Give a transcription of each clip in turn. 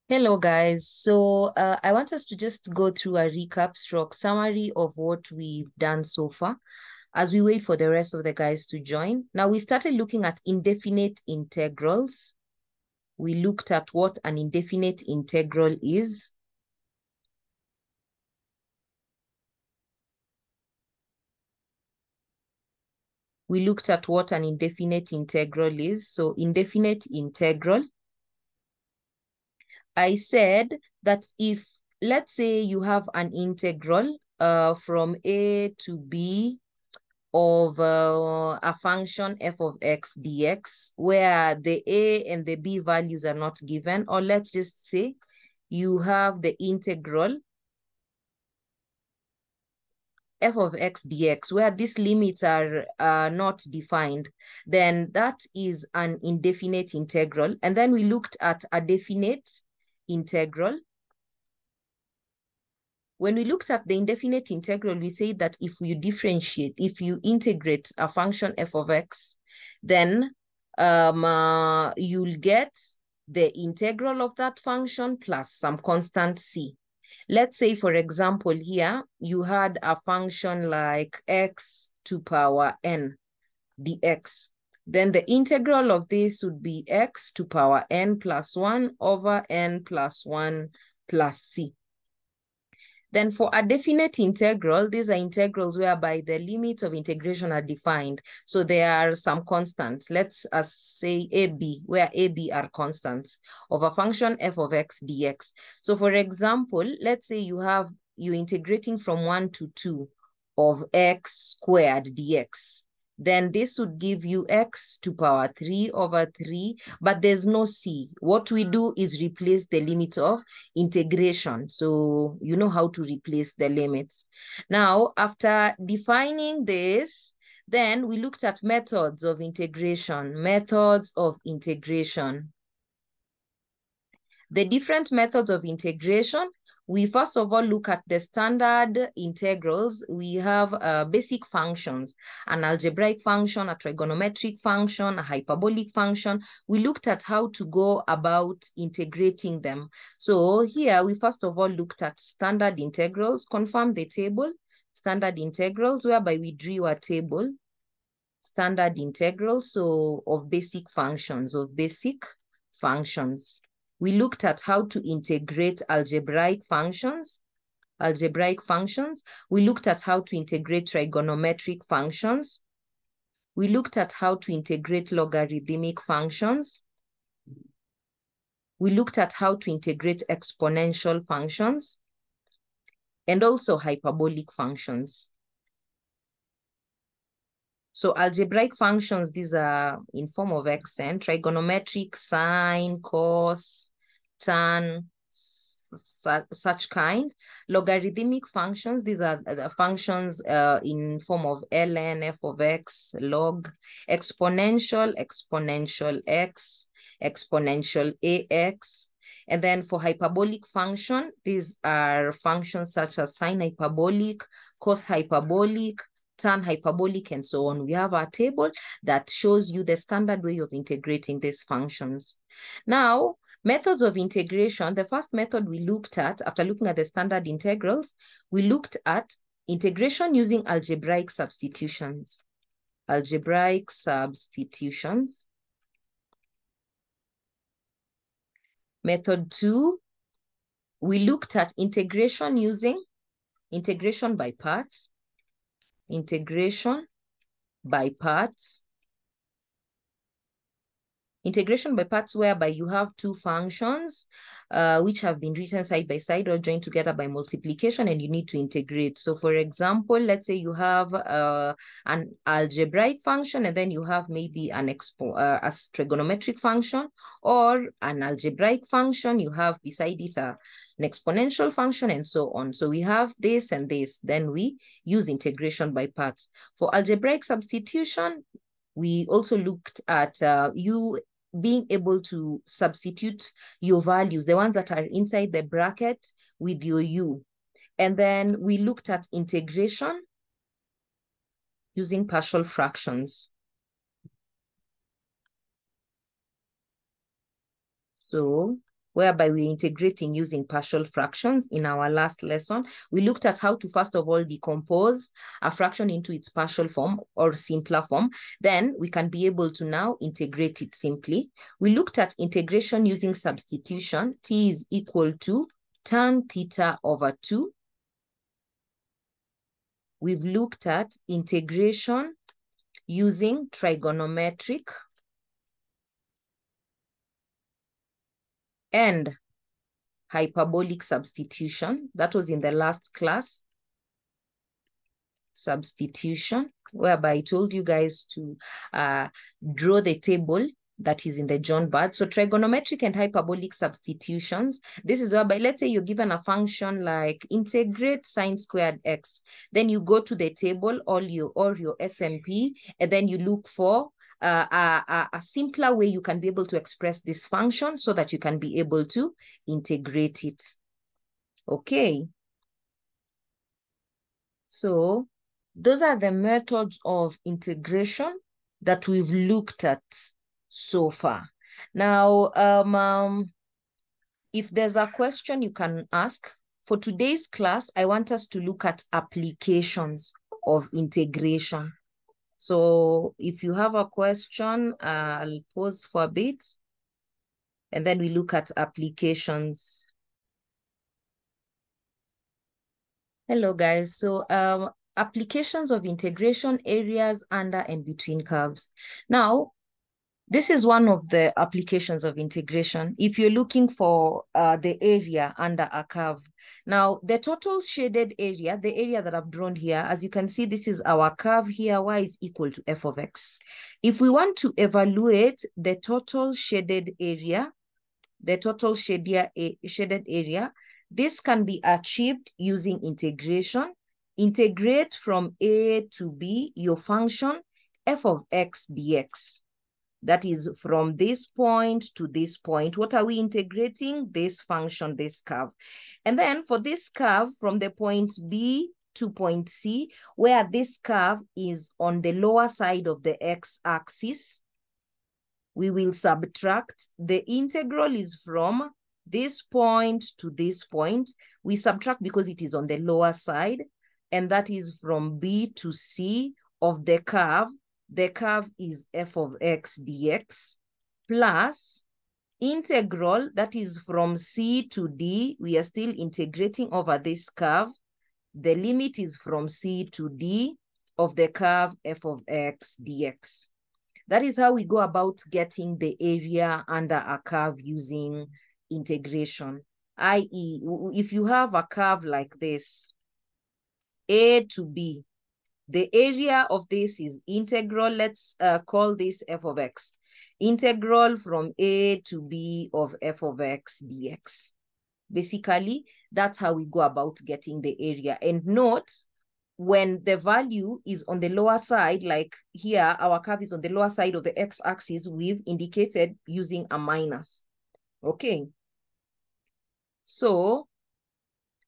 Hello, guys. So I want us to just go through a recap stroke summary of what we've done so far as we wait for the rest of the guys to join. Now, we started looking at indefinite integrals. We looked at what an indefinite integral is. We looked at what an indefinite integral is. So indefinite integral, I said that if, let's say you have an integral from A to B of a function f of x dx, where the a and the b values are not given, or let's just say you have the integral f of x dx, where these limits are not defined, then that is an indefinite integral. And then we looked at a definite integral. When we looked at the indefinite integral, we say that if you differentiate, if you integrate a function f of x, then you'll get the integral of that function plus some constant c. Let's say, for example, here you had a function like x to power n dx. Then the integral of this would be x to power n plus 1 over n plus 1 plus c. Then for a definite integral, these are integrals whereby the limits of integration are defined. So there are some constants. Let's say AB, where AB are constants of a function f of x dx. So for example, let's say you're integrating from 1 to 2 of x squared dx. Then this would give you x to power 3 over 3, but there's no c. What we do is replace the limit of integration. So you know how to replace the limits. Now, after defining this, then we looked at methods of integration. Methods of integration. The different methods of integration, we first of all look at the standard integrals. We have basic functions, an algebraic function, a trigonometric function, a hyperbolic function. We looked at how to go about integrating them. So here we first of all looked at standard integrals, confirm the table, standard integrals, whereby we drew a table, standard integrals, so of basic functions, We looked at how to integrate algebraic functions. We looked at how to integrate trigonometric functions. We looked at how to integrate logarithmic functions. We looked at how to integrate exponential functions and also hyperbolic functions. So algebraic functions, these are in form of xn, trigonometric, sine, cos, tan, such kind. Logarithmic functions, these are the functions in form of ln, f of x, log. Exponential, exponential x, exponential ax. And then for hyperbolic function, these are functions such as sine hyperbolic, cos hyperbolic, tan hyperbolic, and so on. We have our table that shows you the standard way of integrating these functions. Now, methods of integration, the first method we looked at, after looking at the standard integrals, we looked at integration using algebraic substitutions. Algebraic substitutions. Method 2, we looked at integration using integration by parts. Integration by parts. Integration by parts, whereby you have two functions which have been written side by side or joined together by multiplication, and you need to integrate. So for example, let's say you have an algebraic function, and then you have maybe a trigonometric function, or an algebraic function, you have beside it an exponential function, and so on. So we have this and this, then we use integration by parts. For algebraic substitution, we also looked at you being able to substitute your values, the ones that are inside the bracket, with your u. And then we looked at integration using partial fractions. So whereby we're integrating using partial fractions. In our last lesson, we looked at how to first of all decompose a fraction into its partial form or simpler form. Then we can be able to now integrate it simply. We looked at integration using substitution. T is equal to tan theta over 2. We've looked at integration using trigonometric and hyperbolic substitution. That was in the last class. Substitution, whereby I told you guys to draw the table that is in the John Bird. So trigonometric and hyperbolic substitutions. This is whereby, let's say you're given a function like integrate sine squared x. Then you go to the table or your SMP, and then you look for a simpler way you can be able to express this function so that you can be able to integrate it. Okay. So those are the methods of integration that we've looked at so far. Now, if there's a question you can ask, for today's class, I want us to look at applications of integration. So if you have a question, I'll pause for a bit, and then we look at applications. Hello, guys. So applications of integration, areas under and between curves. Now, this is one of the applications of integration. If you're looking for the area under a curve. Now, the total shaded area, the area that I've drawn here, as you can see, this is our curve here, y is equal to f of x. If we want to evaluate the total shaded area, shaded area, this can be achieved using integration. Integrate from a to b your function f of x dx. That is from this point to this point. What are we integrating? This function, this curve. And then for this curve from the point B to point C, where this curve is on the lower side of the x-axis, we will subtract. The integral is from this point to this point. We subtract because it is on the lower side, and that is from B to C of the curve. The curve is f of x dx plus integral, that is from C to D. We are still integrating over this curve. The limit is from C to D of the curve f of x dx. That is how we go about getting the area under a curve using integration. I.e., if you have a curve like this, A to B, the area of this is integral. Let's call this f of x. Integral from A to B of f of x dx. Basically, that's how we go about getting the area. And note, when the value is on the lower side, like here, our curve is on the lower side of the x-axis, we've indicated using a minus. Okay. So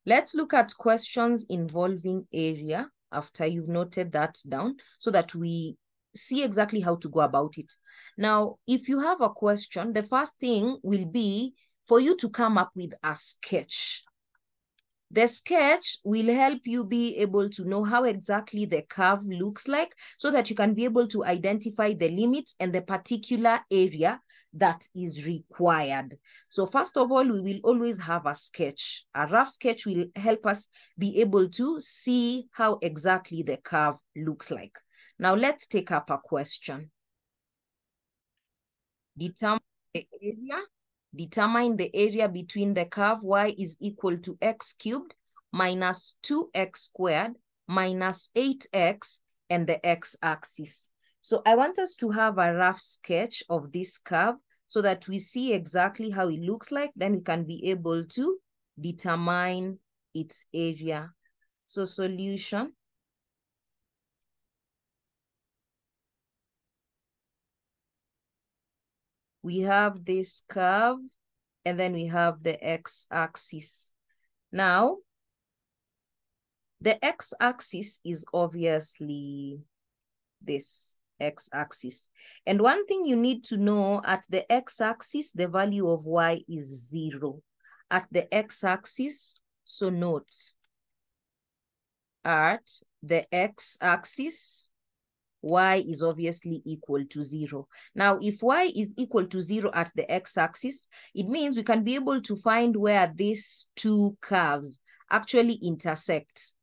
let's look at questions involving area after you've noted that down so that we see exactly how to go about it. Now, if you have a question, the first thing will be for you to come up with a sketch. The sketch will help you be able to know how exactly the curve looks like so that you can be able to identify the limits and the particular area that is required. So first of all, we will always have a sketch. A rough sketch will help us be able to see how exactly the curve looks like. Now let's take up a question. Determine the area between the curve y is equal to x cubed minus 2x squared minus 8x and the x-axis. So I want us to have a rough sketch of this curve so that we see exactly how it looks like. Then we can be able to determine its area. So solution. We have this curve, and then we have the x-axis. Now, the x-axis is obviously this. x-axis. And one thing you need to know, at the x-axis, the value of y is 0. At the x-axis, so note, at the x-axis, y is obviously equal to 0. Now, if y is equal to 0 at the x-axis, it means we can be able to find where these two curves actually intersect.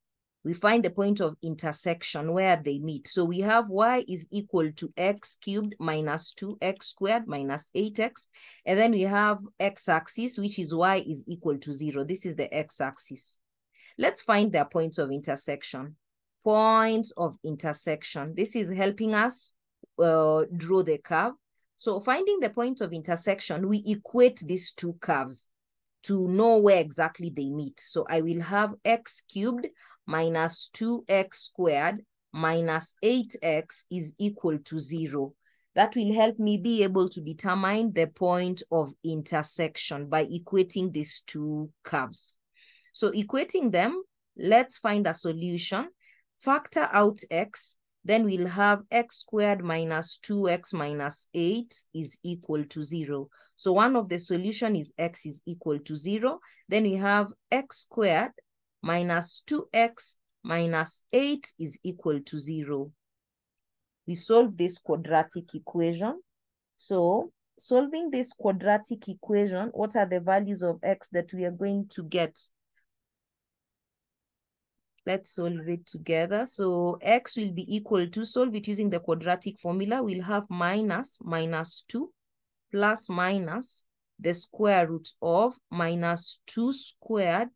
We find the point of intersection where they meet. So we have y is equal to x cubed minus 2x squared minus 8x. And then we have x-axis, which is y is equal to 0. This is the x-axis. Let's find their points of intersection. Points of intersection. This is helping us draw the curve. So finding the point of intersection, we equate these two curves to know where exactly they meet. So I will have x cubed minus 2x squared minus 8x is equal to 0. That will help me be able to determine the point of intersection by equating these two curves. So equating them, let's find a solution. Factor out x, then we'll have x squared minus 2x minus 8 is equal to 0. So one of the solution is x is equal to 0. Then we have x squared minus 2x minus 8 is equal to 0. We solve this quadratic equation. So solving this quadratic equation, what are the values of x that we are going to get? Let's solve it together. So x will be equal to, solve it using the quadratic formula, we'll have minus 2 plus minus the square root of minus 2 squared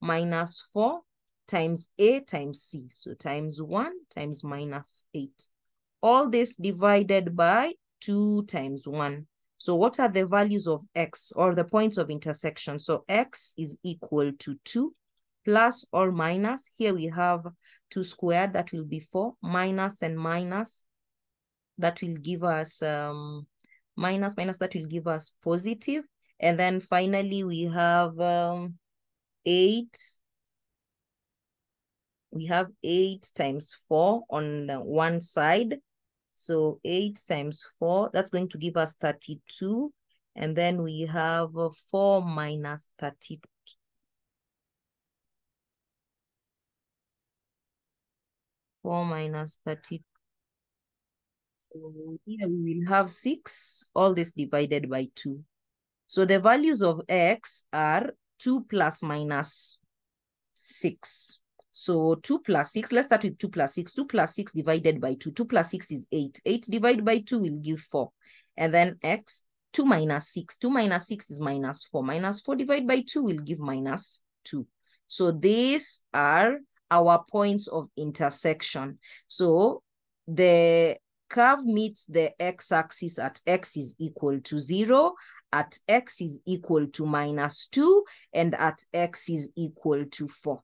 minus 4 times a times c. So times 1 times minus 8. All this divided by 2 times 1. So what are the values of x, or the points of intersection? So x is equal to 2 plus or minus. Here we have 2 squared, that will be 4, minus and minus, that will give us minus, that will give us positive. And then finally we have 8. We have 8 times 4 on the one side. So 8 times 4, that's going to give us 32. And then we have 4 minus 32. 4 minus 32. So here we will have 6, all this divided by 2. So the values of x are 2 plus minus 6. So 2 plus 6, let's start with 2 plus 6. 2 plus 6 divided by 2. 2 plus 6 is 8. 8 divided by 2 will give 4. And then x, 2 minus 6. 2 minus 6 is minus 4. Minus 4 divided by 2 will give minus 2. So these are our points of intersection. So the curve meets the x-axis at x is equal to 0, at x is equal to minus 2, and at x is equal to 4.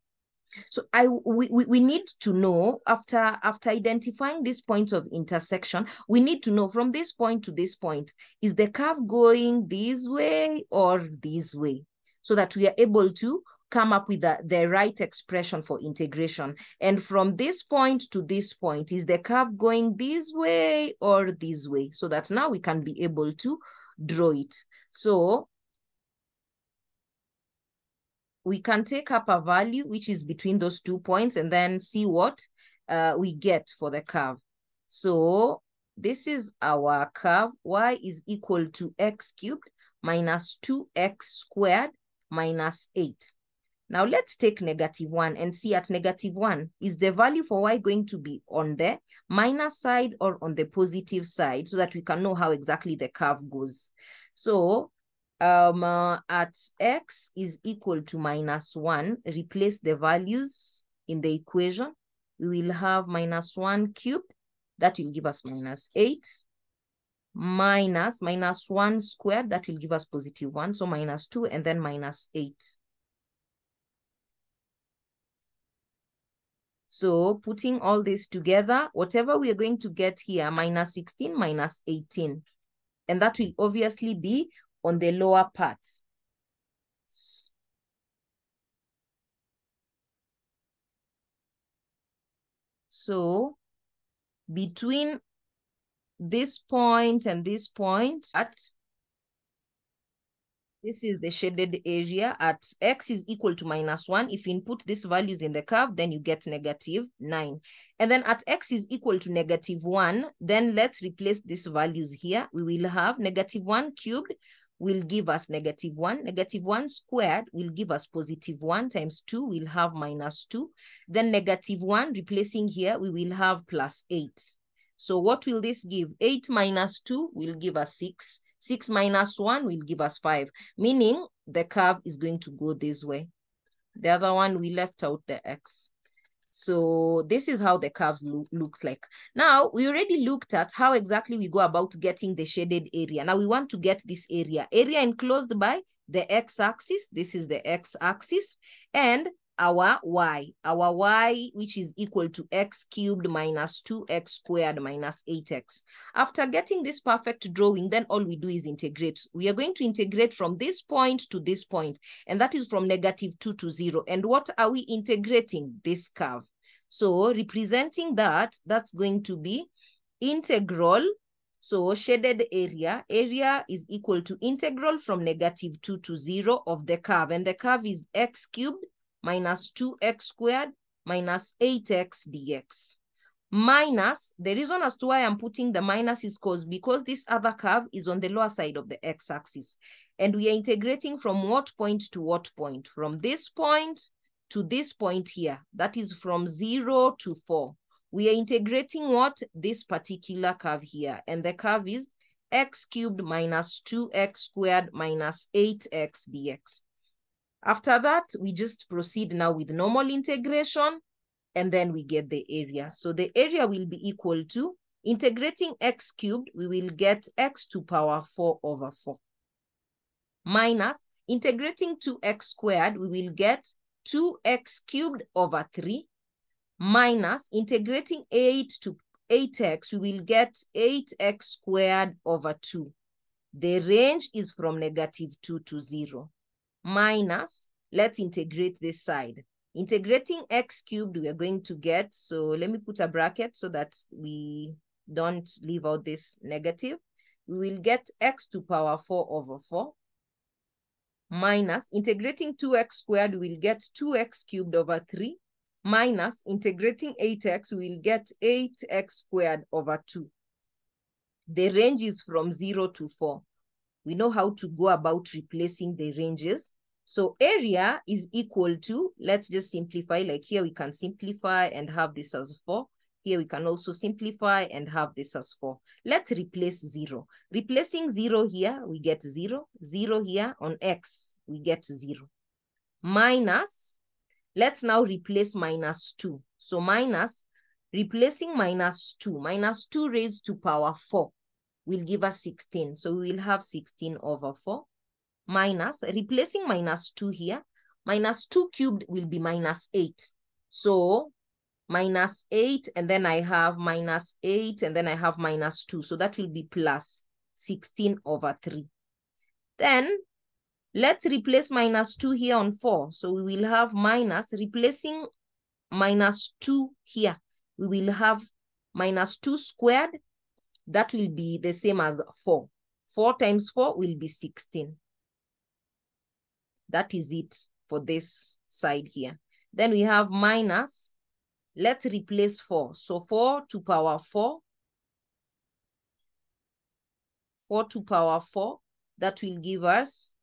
So we need to know, after identifying these points of intersection, we need to know from this point to this point, is the curve going this way or this way? So that we are able to come up with the right expression for integration. And from this point to this point, is the curve going this way or this way? So that now we can be able to draw it. So we can take up a value which is between those 2 points and then see what we get for the curve. So this is our curve. Y is equal to x cubed minus 2x squared minus 8. Now let's take -1 and see at -1, is the value for y going to be on the minus side or on the positive side, so that we can know how exactly the curve goes. So at x is equal to -1, replace the values in the equation. We will have -1 cubed, that will give us -8, minus -1 squared, that will give us +1, so -2, and then -8. So putting all this together, whatever we are going to get here, -16 minus 18. And that will obviously be on the lower part. So between this point and this point at, this is the shaded area at x is equal to -1. If you input these values in the curve, then you get -9. And then at x is equal to -1, then let's replace these values here. We will have -1 cubed will give us -1. -1 squared will give us +1 times 2, we'll have -2. Then -1 replacing here, we will have +8. So what will this give? 8 minus 2 will give us 6. 6 minus 1 will give us 5, meaning the curve is going to go this way. The other one, we left out the x. So this is how the curves looks like. Now, we already looked at how exactly we go about getting the shaded area. Now, we want to get this area. Area enclosed by the x-axis. This is the x-axis. And our y, which is equal to x cubed minus 2x squared minus 8x. After getting this perfect drawing, then all we do is integrate. We are going to integrate from this point to this point, and that is from -2 to 0. And what are we integrating? This curve. So representing that, that's going to be integral. So shaded area is equal to integral from -2 to 0 of the curve. And the curve is x cubed minus 2x squared minus 8x dx. Minus, the reason as to why I'm putting the minus is because this other curve is on the lower side of the x-axis. And we are integrating from what point to what point? From this point to this point here. That is from 0 to 4. We are integrating what? This particular curve here. And the curve is x cubed minus 2x squared minus 8x dx. After that, we just proceed now with normal integration, and then we get the area. So the area will be equal to, integrating x cubed, we will get x to power 4 over 4. Minus, integrating 2x squared, we will get 2x cubed over 3. Minus, integrating 8 to 8x, we will get 8x squared over 2. The range is from -2 to 0. Minus, let's integrate this side. Integrating x cubed, we are going to get, so let me put a bracket so that we don't leave out this negative. We will get x to power 4 over 4. Minus, integrating 2x squared, we will get 2x cubed over 3. Minus, integrating 8x, we will get 8x squared over 2. The range is from 0 to 4. We know how to go about replacing the ranges. So area is equal to, let's just simplify, like here we can simplify and have this as 4. Here we can also simplify and have this as 4. Let's replace 0. Replacing 0 here, we get 0. 0 here on x, we get 0. Minus, let's now replace -2. So minus, replacing -2. -2 raised to power 4 will give us 16. So we will have 16 over 4. Minus, replacing -2 here, -2 cubed will be -8. So -8, and then I have -8, and then I have -2. So that will be plus 16 over 3. Then let's replace -2 here on 4. So we will have minus, replacing -2 here, we will have -2 squared. That will be the same as 4. 4 times 4 will be 16. That is it for this side here. Then we have minus. Let's replace 4. So 4 to power 4. 4 to power 4. That will give us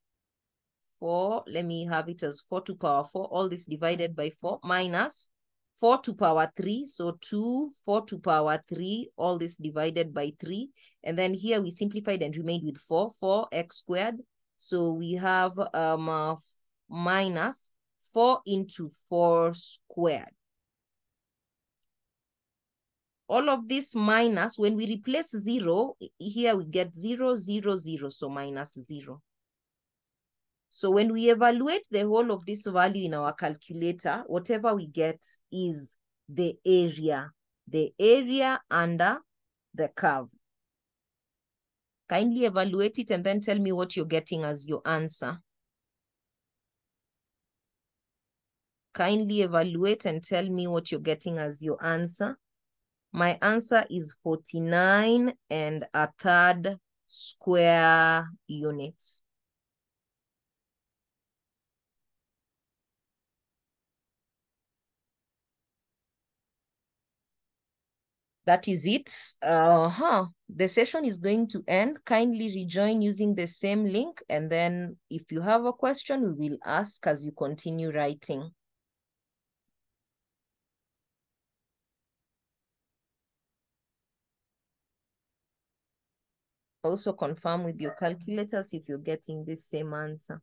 4. Let me have it as 4 to power 4. All this divided by 4. Minus 4 to power 3. So 2, 4 to power 3. All this divided by 3. And then here we simplified and remained with 4. 4x squared. So we have minus 4 into 4 squared. All of this minus, when we replace 0, here we get 0, 0, 0, so -0. So when we evaluate the whole of this value in our calculator, whatever we get is the area under the curve. Kindly evaluate it and then tell me what you're getting as your answer. Kindly evaluate and tell me what you're getting as your answer. My answer is 49 and a third square units. That is it. The session is going to end. Kindly rejoin using the same link. And then if you have a question, we will ask as you continue writing. Also confirm with your calculators if you're getting the same answer.